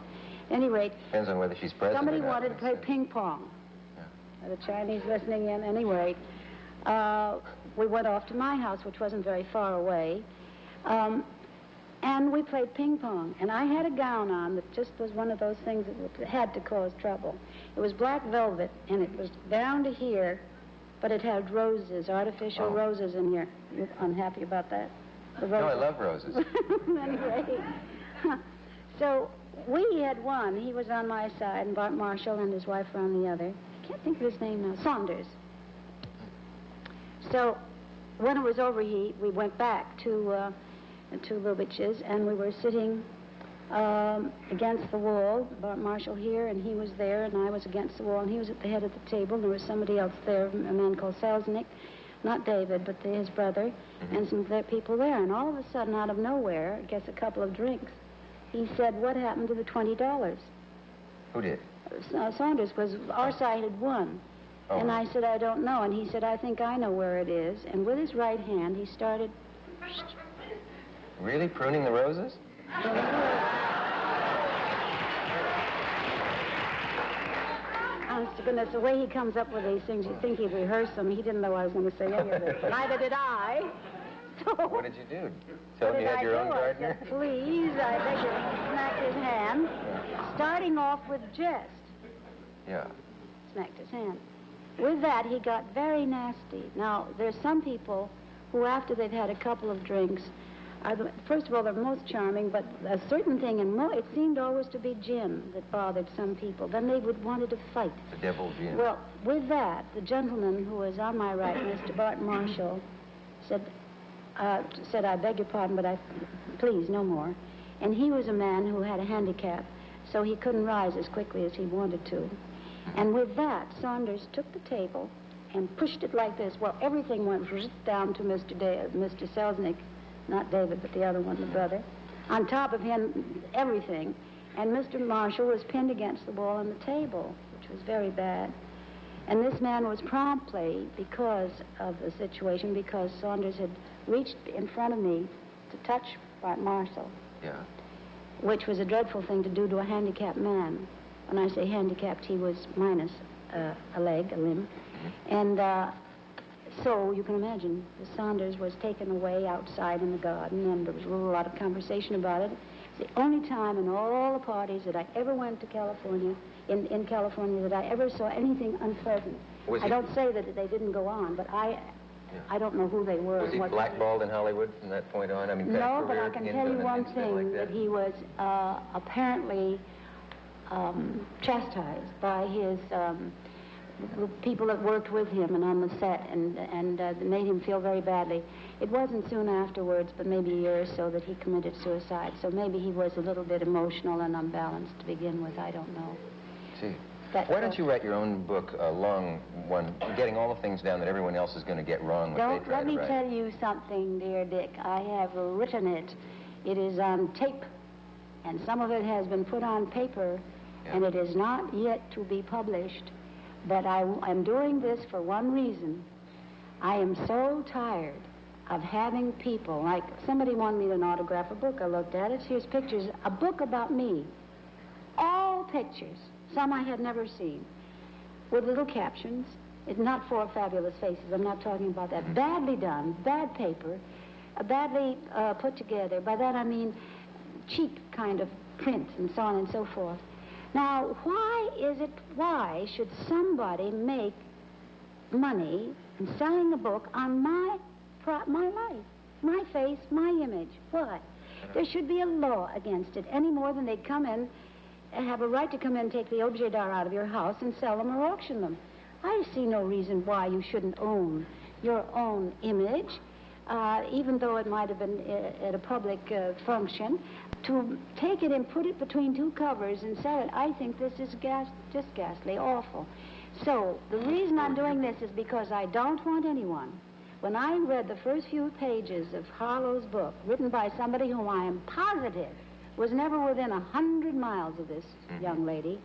At any rate... Depends on whether she's present somebody or not. wanted to play ping pong. Yeah. The Chinese listening in. Anyway, we went off to my house, which wasn't very far away, and we played ping pong. And I had a gown on that just was one of those things that had to cause trouble. It was black velvet, and it was down to here, but it had roses, artificial roses in here. You're unhappy about that? No, I love roses. Anyway, so we had won. He was on my side, and Bart Marshall and his wife were on the other. can't think of his name now, Saunders. So when it was over, we went back to Lubitsch's, and we were sitting against the wall, Bart Marshall here, and he was there, and I was against the wall, and he was at the head of the table, and there was somebody else there, a man called Selznick, not David, but his brother, and some people there, and all of a sudden, out of nowhere, gets a couple of drinks. He said, "What happened to the $20? Who did? Saunders was, our side had won. Oh. And I said, "I don't know." And he said, "I think I know where it is." And with his right hand, he started... Really? Pruning the roses? Honest to goodness, the way he comes up with these things, you'd think he'd rehearse them. He didn't know I was going to say any of this. Neither did I. So what did you do? Tell him you had your own gardener? I said, "Please, I beg you," smacked his hand, starting off with jest. Yeah. Smacked his hand. With that, he got very nasty. Now, there's some people who, after they've had a couple of drinks, first of all, they're most charming, but a certain thing, it seemed always to be gin that bothered some people. Then they wanted to fight. The devil gin. Well, with that, the gentleman who was on my right, Mr. Bart Marshall, said, "I beg your pardon, but please, no more." And he was a man who had a handicap, so he couldn't rise as quickly as he wanted to. And with that, Saunders took the table and pushed it like this. Well, everything went down to Mr. Selznick, not David, but the other one, the brother. On top of him, everything. And Mr. Marshall was pinned against the wall on the table, which was very bad. And this man was promptly, because of the situation, because Saunders had reached in front of me to touch Bart Marshall. Yeah. Which was a dreadful thing to do to a handicapped man. When I say handicapped, he was minus a leg, a limb. And so you can imagine, the Saunders was taken away outside in the garden, and there was a lot of conversation about it. It's the only time in all the parties that I ever went to California, in California, that I ever saw anything unpleasant. I don't say that they didn't go on, but I don't know who they were. Was he blackballed in Hollywood from that point on? I mean, no, but I can tell you one thing, that he was apparently chastised by his people that worked with him and on the set, and made him feel very badly. It wasn't soon afterwards, but maybe a year or so, that he committed suicide. So maybe he was a little bit emotional and unbalanced to begin with. I don't know. See. Why don't you write your own book, a long one, getting all the things down that everyone else is going to get wrong when they try to write? Let me tell you something, dear Dick. I have written it. It is on tape, and some of it has been put on paper, and it is not yet to be published. But I'm doing this for one reason. I am so tired of having people, like somebody wanted me to autograph a book. I looked at it. Here's pictures, a book about me. All pictures. Some I had never seen, with little captions. It's not for fabulous faces. I'm not talking about that. Badly done, bad paper, badly put together. By that I mean cheap kind of print and so on and so forth. Now, why should somebody make money in selling a book on my life, my face, my image? Why? There should be a law against it, any more than they'd come in have a right to come in and take the objets d'art out of your house and sell them or auction them. I see no reason why you shouldn't own your own image, even though it might have been at a public function. To take it and put it between two covers and sell it, I think this is just ghastly, awful. So the reason I'm doing this is because I don't want anyone. When I read the first few pages of Harlow's book, written by somebody whom I am positive was never within 100 miles of this young lady,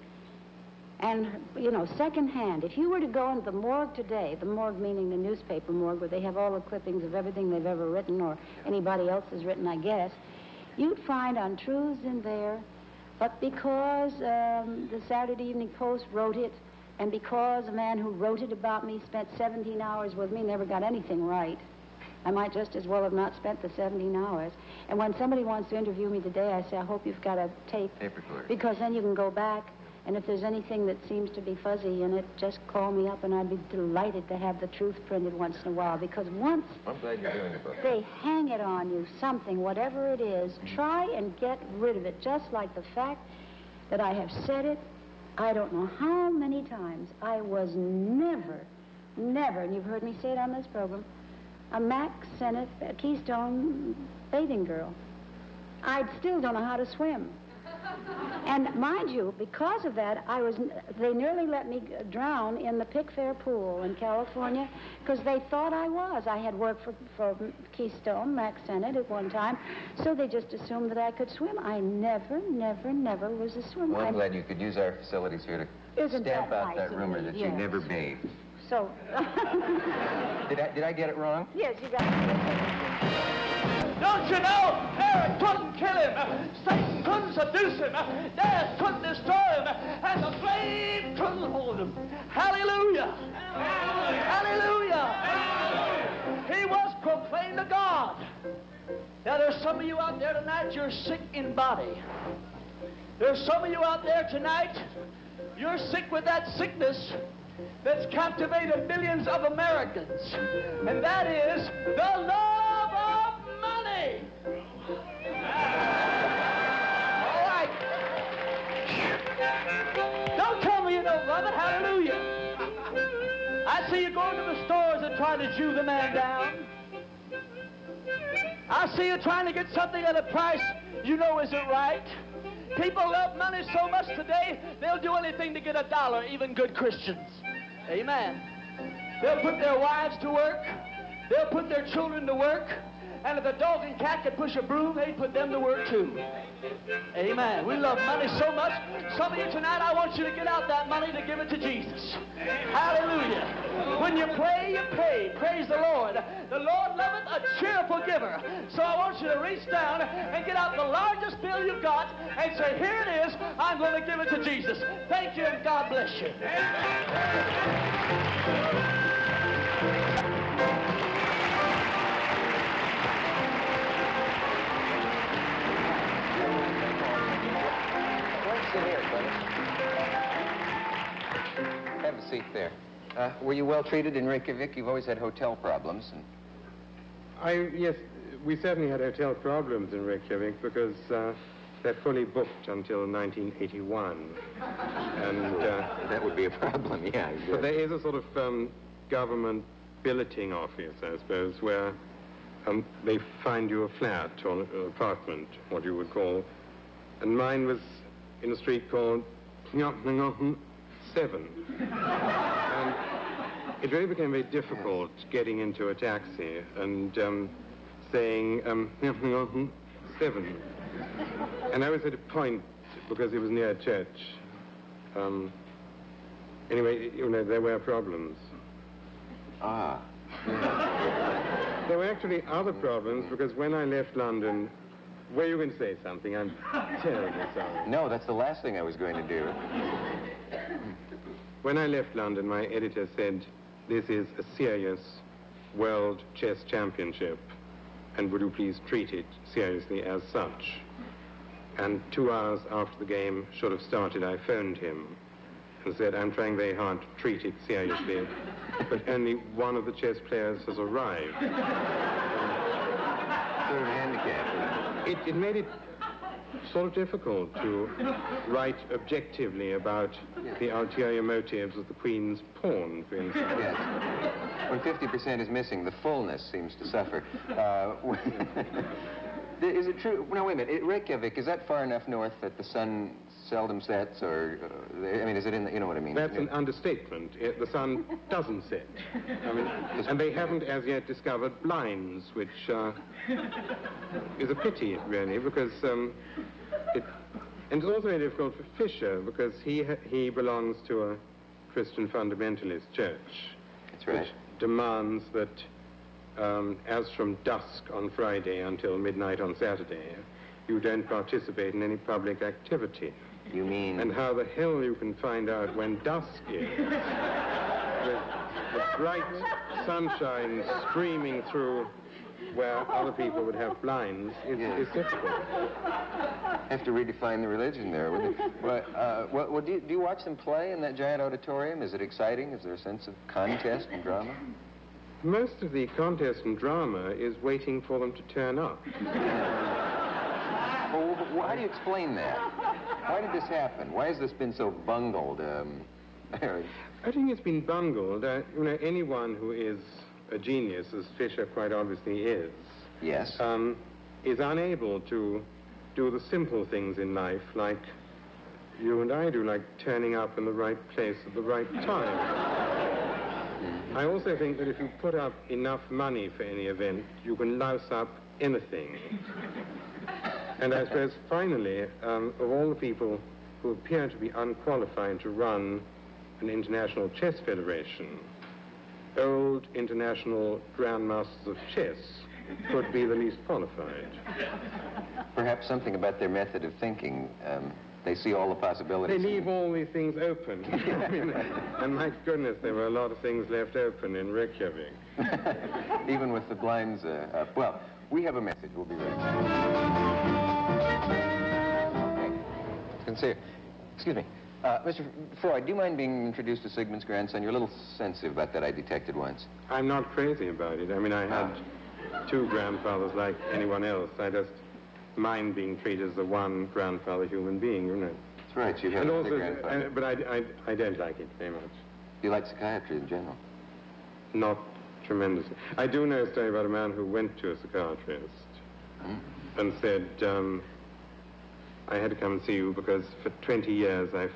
and, you know, secondhand, if you were to go into the morgue today, the morgue meaning the newspaper morgue, where they have all the clippings of everything they've ever written, or anybody else has written, I guess, you'd find untruths in there. But because the Saturday Evening Post wrote it, and because a man who wrote it about me spent 17 hours with me, never got anything right, I might just as well have not spent the 17 hours. And when somebody wants to interview me today, I say, I hope you've got a tape. Tape recorder. Because then you can go back, and if there's anything that seems to be fuzzy in it, just call me up, and I'd be delighted to have the truth printed once in a while. Because once I'm glad you're doing the book. They hang it on you, something, whatever it is, try and get rid of it. Just like the fact that I have said it I don't know how many times I was never, and you've heard me say it on this program, a Mac Sennett Keystone bathing girl. I still don't know how to swim. And mind you, because of that, they nearly let me drown in the Pickfair pool in California because they thought I was. I had worked for Keystone, Mac Sennett at one time, so they just assumed that I could swim. I never was a swimmer. Well, I'm glad you could use our facilities here to stamp out that rumor that you never bathed. So... Did I get it wrong? Yes, you got it. Don't you know? Herod couldn't kill him. Satan couldn't seduce him. Death couldn't destroy him. And the flame couldn't hold him. Hallelujah. Hallelujah. Hallelujah. He was proclaimed a God. Now, there's some of you out there tonight, you're sick in body. There's some of you out there tonight, you're sick with that sickness that's captivated millions of Americans. And that is the love of money. All right. Don't tell me you don't love it. Hallelujah. I see you going to the stores and trying to Jew the man down. I see you trying to get something at a price you know isn't right. People love money so much today, they'll do anything to get a dollar, even good Christians. Amen. They'll put their wives to work. They'll put their children to work. And if a dog and cat could push a broom, they'd put them to work too. Amen. We love money so much. Some of you tonight, I want you to get out that money to give it to Jesus. Hallelujah. When you pray, you pay. Praise the Lord. The Lord loveth a cheerful giver. So I want you to reach down and get out the largest bill you've got and say, here it is. I'm going to give it to Jesus. Thank you and God bless you. Sit here, buddy. Have a seat there. Were you well treated in Reykjavik? You've always had hotel problems. Yes, we certainly had hotel problems in Reykjavik because they're fully booked until 1981. And that would be a problem, yeah. But there is a sort of government billeting office, I suppose, where they find you a flat or an apartment, what you would call. And mine was in a street called 7. And it really became very difficult getting into a taxi and saying 7. And I was at a point, because it was near a church. Anyway, you know, there were problems. Ah. There were actually other problems, because when I left London, were you going to say something? I'm terribly sorry. No, that's the last thing I was going to do. When I left London, my editor said, this is a serious world chess championship, and would you please treat it seriously as such? And 2 hours after the game should have started, I phoned him and said, I'm trying very hard to treat it seriously, but only one of the chess players has arrived. Sort of handicap. It made it sort of difficult to write objectively about the ulterior motives of the Queen's pawn, for instance. Yes. When 50% is missing, the fullness seems to suffer. Is it true? No, wait a minute. Reykjavik, is that far enough north that the sun seldom sets, or, I mean, is it in the, you know what I mean? That's an understatement. The sun doesn't set. I mean, and they haven't as yet discovered blinds, which is a pity, really, because and it's also very difficult for Fisher, because he belongs to a Christian fundamentalist church. That's right. Which demands that as from dusk on Friday until midnight on Saturday, you don't participate in any public activity. You mean? And how the hell you can find out when dusk is, with the bright sunshine streaming through where other people would have blinds is difficult. Have to redefine the religion there, wouldn't you? But, do you watch them play in that giant auditorium? Is it exciting? Is there a sense of contest and drama? Most of the contest and drama is waiting for them to turn up. Well, how do you explain that? Why did this happen? Why has this been so bungled? I think it's been bungled. You know, anyone who is a genius, as Fisher quite obviously is, yes, is unable to do the simple things in life, like you and I do, like turning up in the right place at the right time. I also think that if you put up enough money for any event, you can louse up anything. And I suppose, finally, of all the people who appear to be unqualified to run an international chess federation, old international grandmasters of chess could be the least qualified. Perhaps something about their method of thinking. They see all the possibilities. They leave all these things open. I mean, and my goodness, there were a lot of things left open in Reykjavik. Even with the blinds up. Well, we have a message. We'll be right back. Okay. Sincere. Excuse me. Mr. Freud, do you mind being introduced to Sigmund's grandson? You're a little sensitive about that, I detected once. I'm not crazy about it. I mean, I had two grandfathers like anyone else. I just mind being treated as a one grandfather human being, you know. That's right, you have a grandfather. But I don't like it very much. Do you like psychiatry in general? Not tremendously. I do know a story about a man who went to a psychiatrist and said, I had to come and see you because for 20 years I've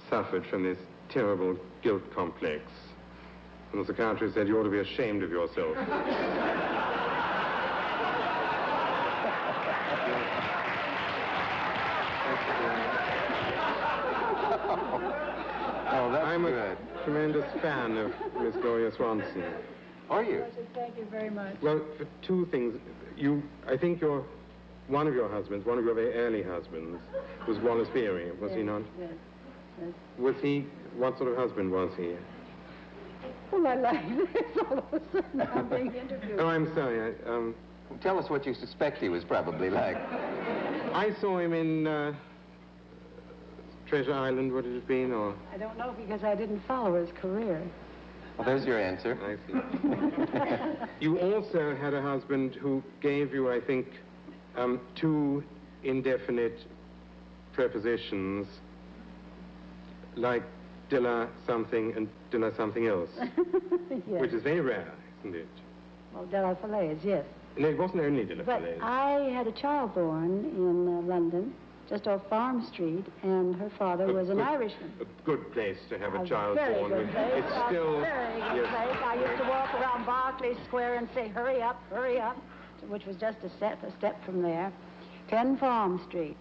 suffered from this terrible guilt complex. And the psychiatrist said, you ought to be ashamed of yourself. Oh, that's I'm good. a tremendous fan of Miss Gloria Swanson. Are you? Thank you very much. Well, for two things. I think one of your husbands, one of your very early husbands, was Wallace Beery, was he not? Yes. Was he, what sort of husband was he? Well, I like this all of a sudden. I'm being interviewed. Oh, I'm sorry. Tell us what you suspect he was probably like. I saw him in Treasure Island, would it have been, or? I don't know because I didn't follow his career. Well, there's your answer. I see. You also had a husband who gave you, I think, two indefinite prepositions, like Dilla something and Dilla something else, Yes. which is very rare, isn't it? Well, Della Falaise, yes. No, it wasn't only Dilla But Falaise. I had a child born in London, just off Farm Street, and her father was an Irishman. A good place to have a child very born. good place. It's still... Very good place. I used to walk around Berkeley Square and say, hurry up, which was just a step from there. 10 Farm Street.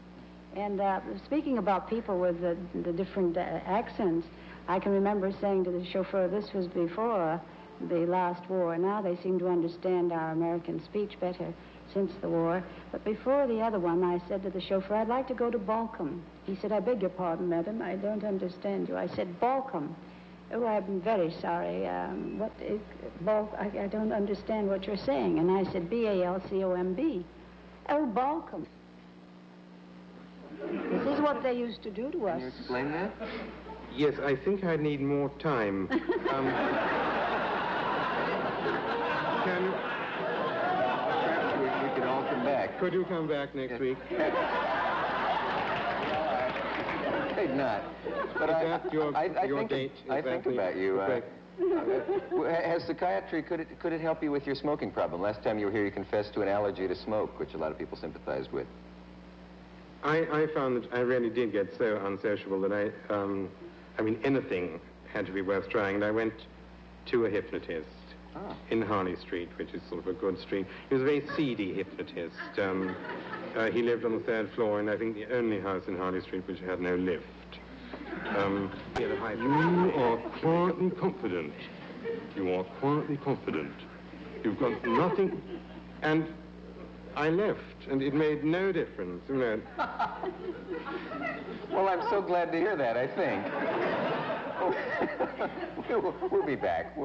And speaking about people with the different accents, I can remember saying to the chauffeur, this was before the last war. Now they seem to understand our American speech better since the war. But before the other one, I said to the chauffeur, I'd like to go to Balcombe. He said, I beg your pardon, madam, I don't understand you. I said, Balcombe. Oh, I'm very sorry. I don't understand what you're saying. And I said, B-A-L-C-O-M-B. Oh, Balcombe. This is what they used to do to us. Can you explain that? Yes, I think I need more time. Perhaps we could all come back. Could you come back next week? They'd not. But Is that your think, date? I think about you. Okay. Has psychiatry, could it help you with your smoking problem? Last time you were here, you confessed to an allergy to smoke, which a lot of people sympathized with. I found that I really did get so unsociable that I mean, anything had to be worth trying. And I went to a hypnotist in Harley Street, which is sort of a good street. He was a very seedy hypnotist. He lived on the 3rd floor, and I think the only house in Harley Street which had no lift. He had a high... You are quietly confident. You are quietly confident. You've got nothing... And I left, and it made no difference, you know. Well, I'm so glad to hear that, I think. We'll be back.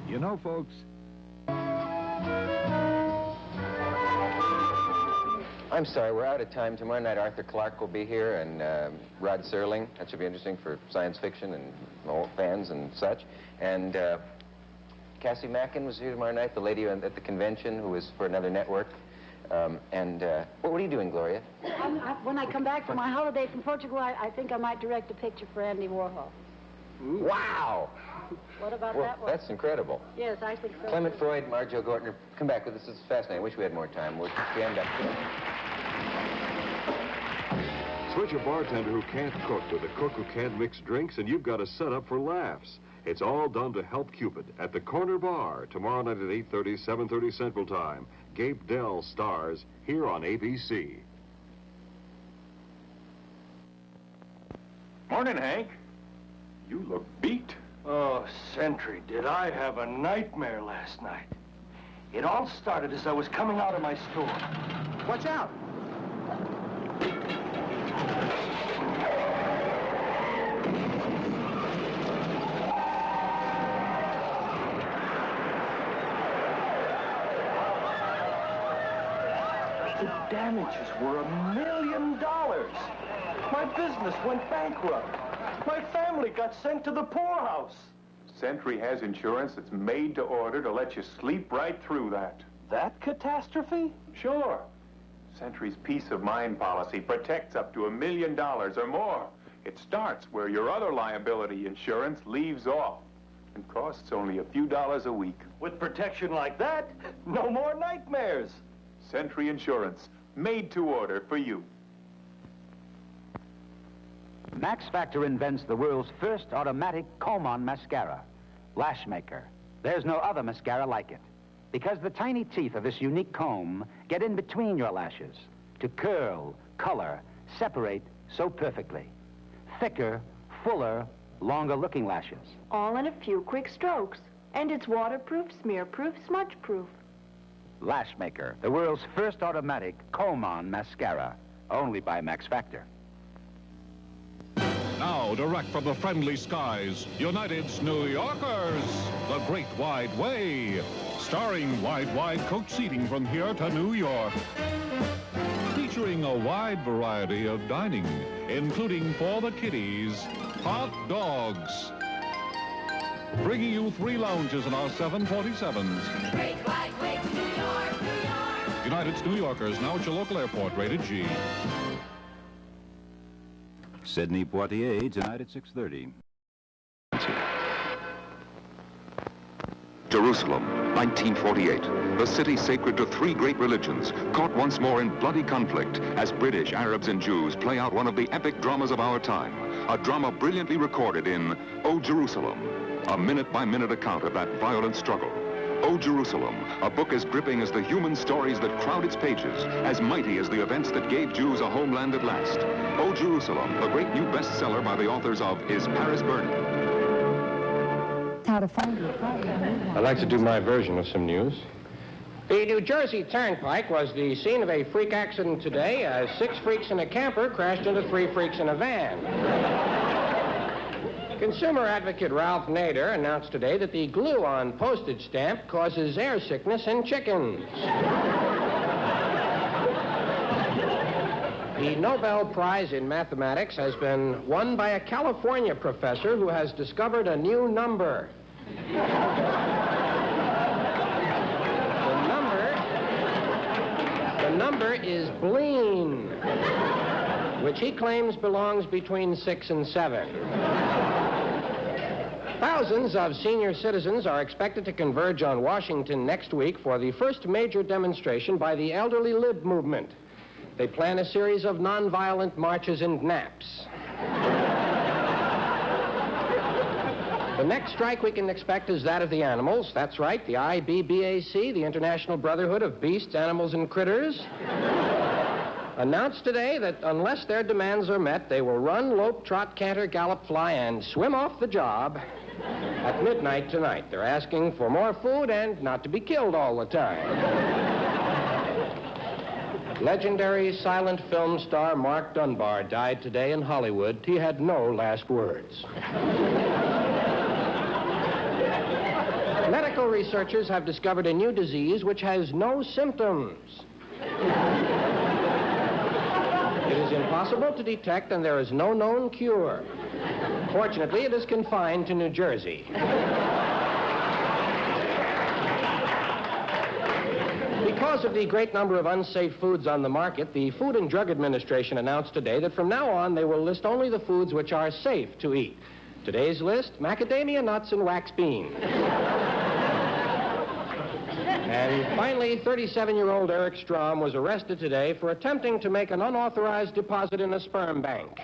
You know, folks, I'm sorry, we're out of time. Tomorrow night, Arthur Clarke will be here, and Rod Serling. That should be interesting for science fiction and fans and such. And Cassie Mackin was here tomorrow night, the lady at the convention who was for another network. What are you doing, Gloria? When I come back from my holiday from Portugal, I think I might direct a picture for Andy Warhol. Ooh. Wow! What about Well, that one? that's incredible. Yes, I think so. Clement Freud, Marjo Gortner, come back with us. This is fascinating. I wish we had more time. We'll stand up. Switch a bartender who can't cook with a cook who can't mix drinks, and you've got a setup for laughs. It's all done to help Cupid at the Corner Bar tomorrow night at 8:30, 7:30 Central Time. Gabe Dell stars here on ABC. Morning, Hank. You look beat. Oh, Sentry, did I have a nightmare last night. It all started as I was coming out of my store. Watch out. The damages were $1 million. My business went bankrupt. My family got sent to the poorhouse. Sentry has insurance that's made to order to let you sleep right through that. That catastrophe? Sure. Sentry's peace of mind policy protects up to $1 million or more. It starts where your other liability insurance leaves off and costs only a few dollars a week. With protection like that, no more nightmares. Sentry Insurance, made to order for you. Max Factor invents the world's first automatic comb-on mascara, Lash Maker. There's no other mascara like it, because the tiny teeth of this unique comb get in between your lashes to curl, color, separate so perfectly. Thicker, fuller, longer-looking lashes. All in a few quick strokes. And it's waterproof, smear-proof, smudge-proof. Lash Maker, the world's first automatic comb-on mascara, only by Max Factor. Now, direct from the friendly skies, United's New Yorkers, The Great Wide Way, starring wide coach seating from here to New York. Featuring a wide variety of dining, including for the kiddies, hot dogs. Bringing you 3 lounges in our 747s. Great wide way to New York, New York. United's New Yorkers, now at your local airport, rated G. Sydney Poitiers, tonight at 6:30. Jerusalem, 1948. The city sacred to 3 great religions, caught once more in bloody conflict as British, Arabs, and Jews play out one of the epic dramas of our time. A drama brilliantly recorded in O Jerusalem, a minute-by-minute account of that violent struggle. O Jerusalem, a book as gripping as the human stories that crowd its pages, as mighty as the events that gave Jews a homeland at last. O Jerusalem, the great new bestseller by the authors of Is Paris Burning? How to find it. I'd like to do my version of some news. The New Jersey Turnpike was the scene of a freak accident today as 6 freaks in a camper crashed into 3 freaks in a van. Consumer advocate Ralph Nader announced today that the glue on postage stamp causes air sickness in chickens. The Nobel Prize in Mathematics has been won by a California professor who has discovered a new number. The number is Bleen, which he claims belongs between 6 and 7. Thousands of senior citizens are expected to converge on Washington next week for the first major demonstration by the elderly lib movement. They plan a series of nonviolent marches and naps. The next strike we can expect is that of the animals. That's right, the IBBAC, the International Brotherhood of Beasts, Animals, and Critters, announced today that unless their demands are met, they will run, lope, trot, canter, gallop, fly, and swim off the job at midnight tonight. They're asking for more food and not to be killed all the time. Legendary silent film star Mark Dunbar died today in Hollywood. He had no last words. Medical researchers have discovered a new disease which has no symptoms. It is impossible to detect, and there is no known cure. Fortunately, it is confined to New Jersey. Because of the great number of unsafe foods on the market, the Food and Drug Administration announced today that from now on they will list only the foods which are safe to eat. Today's list, macadamia nuts and wax beans. And finally, 37-year-old Eric Strom was arrested today for attempting to make an unauthorized deposit in a sperm bank.